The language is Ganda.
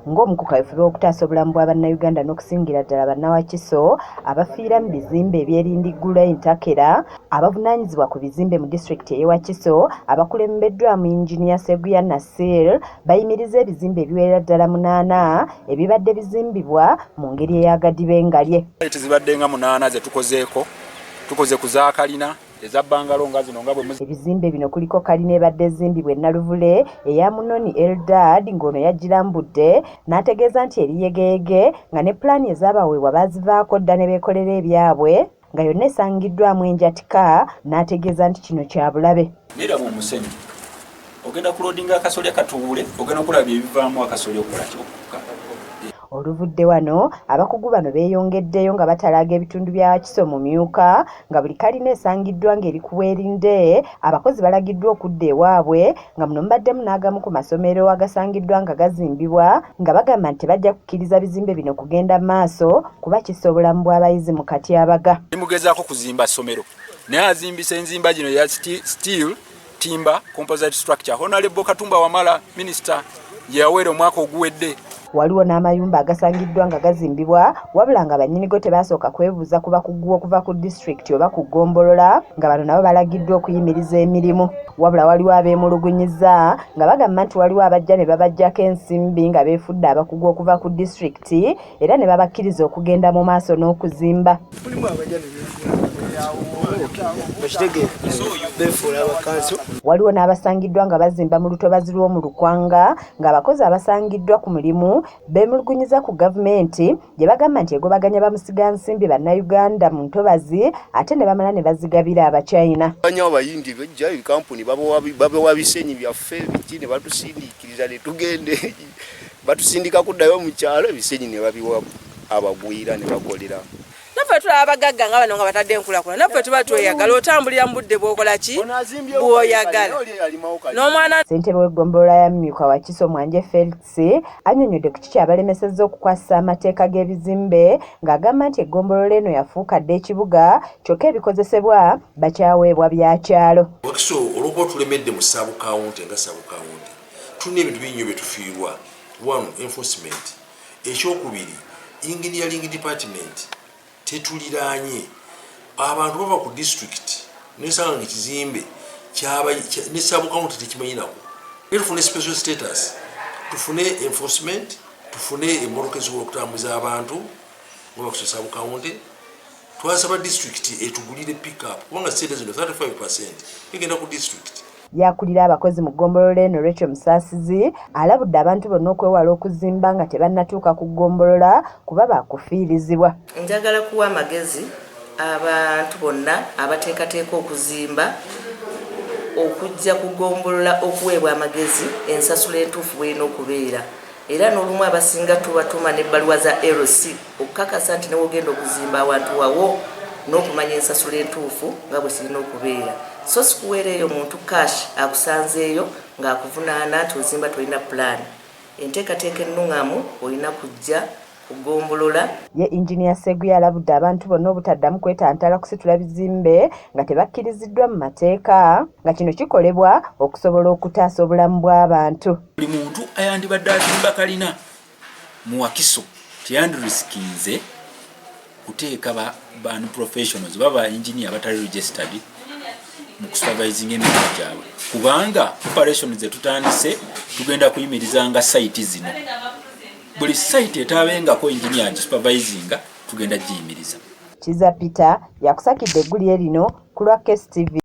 ng'omu ku kaweefube okutaasa obulamu bw'Abannayuganda n'okusingira ddala bannawakiso abafiira mu bizimbe ebyerindiggula entakera abavunaanyizibwa ku bizimbe mu disitulikiti ey'e Wakiso abakulembeddwamu Injinia Seguya Nasir bayimiriza ebizimbe ebiwerera ddala 8 ebibadde bizimbibwa mu ngeri eyagadiba engalye. Tezibadde nga 8 ze tukoze ku za kalina eza bangalo nga zino nga bwe ebizimbe bino kuliko kalina ebadde ezimbibwa e Naluvule eya Munoni Eldad ng'ono yagirambudde n'ategeeza nti eriyegeyege nga ne pulaani ezaabaweebwa baazivaako dda ne beekolera ebyabwe nga yonna esangiddwamu enjatika n'ategeeza nti kino kya bulabe. Neera mu musenyu ogenda kulodinga akasolya katuule ogenda okulaba ebivaamu akasolya okukola kyokka. Oluvudde wano abakugu bano beeyongeddeyo nga batalaaga ebitundu bya Wakiso mu myuka nga buli kalina esangiddwa ng'eri ku bwerinde. Abakozi balagiddwa okudda ewaabwe nga muno mubaddemu n'agamu ku masomero agasangiddwa nga gazimbibwa nga bagamba nti tebajja kukkiriza bizimbe bino kugenda maaso kuba kissa obulamu bw'abayizi mu katyabaga. Mugezaako kuzimba ssomero naye azimbisa enzimba gino ya steel timber composite structure. Honorable Katumba Wamala minisita yaweera omwaka oguwedde. Waliwo n'amayumba agasangiddwa nga gazimbibwa wabula nga bannyinigo tebasooka kwebuuza ku bakugu okuva ku disitulikiti oba ku ggombolola nga bano nabo balagiddwa okuyimiriza emirimu. Wabula waliwo abeemulugunyiza nga bagamba nti waliwo abajja ne babaggyako ensimbi nga beefudde abakugu okuva ku disitulikiti era ne babakkiriza okugenda mu maaso n'okuzimba. Waliwo n'abasangiddwa nga bazimba mu lutobazi lw'omu Lukwanga ng'abakozi abasangiddwa ku mulimu beemulugunyiza ku gavumenti gye bagamba nti egobaganya bamusigansimbi bannayuganda mu ntobazi ate ne bamala ne bazigabira Abachina. Abayindi bejja ebikampuni babawa bisenyi byaffe biti ne batusindiikiriza ne tugende batusindika kuddayo mu kyalo ebisenyi ne babiwa abagwira ne bakolera. Naffe tulaba abagagga nga bano nga batadde enkulakula naffe tuba tweyagala otambulira mu budde bw'okola ki bw'oyagala n'omwana. Ssentebe w'eggombolola ya Myuka Wakiso Mwanje Felix annyonnyodde ku kiki abalemesezza okukwasa amateeka g'ebizimbe ng'agamba nti eggombolola eno yafuuka dda ekibuga kyokka ebikozesebwa bakyaweebwa byakyalo. Wakiso olwokuba tulemedde mu saabukawunti nga saabukawunti tulina ebintu bingi bye tufiirwa. One, enforcement. Ekyokubiri, engineering department tetuliraanye abantu bava ku district nesanga ekizimbe kyaba ne saabukawunti tekimanyinako. Tufune special status, tufune enforcement, tufune emmotoka ezisobola okutambuza abantu nga bakusa saabukawunti. Twasaba district etugulire pick-up kubanga sente zino 35% egenda ku district. Yakulira abakozi mu ggombolola eno Rachel Musaasizi alabudde abantu bonna okwewala okuzimba nga tebannatuuka ku ggombolola kuba baakufiirizibwa. Njagala kuwa amagezi abantu bonna abateekateeka okuzimba okujja ku ggombolola okuweebwa amagezi ensasula entuufu bw'erina okubeera era n'olumu abasinga tubatuma n'ebbaluwa za LC okukakasa nti newogenda okuzimba awantu wawo n'okumanya ensasula entuufu nga bwe sirina okubeera. So sikuweereeyo muntu cash akusanzeeyo ng'akuvunaana nti ozimba tolina pulaani. Enteekateeka ennuŋŋamu olina kujja kugombolola. Ye Injinia Seguya alabudde abantu bonna obutaddamu kwetantala kusitula bizimbe nga tebakkiriziddwa mu mateeka nga kino kikolebwa okusobola okutaasa obulamu bw'abantu. Buli muntu ayandibadde azimba kalina mu Wakiso teyandiriskize kuteeka bantu professionals baba engineer batali registered mu supervising emirimu gyabwe kubanga operation ze tutandise tugenda kuyimirizanga site zino. Buli site etabengako engineer supervising tugenda giyimiriza. Kiza Peter yakusakidde eggulire lino ku lwa KSTV.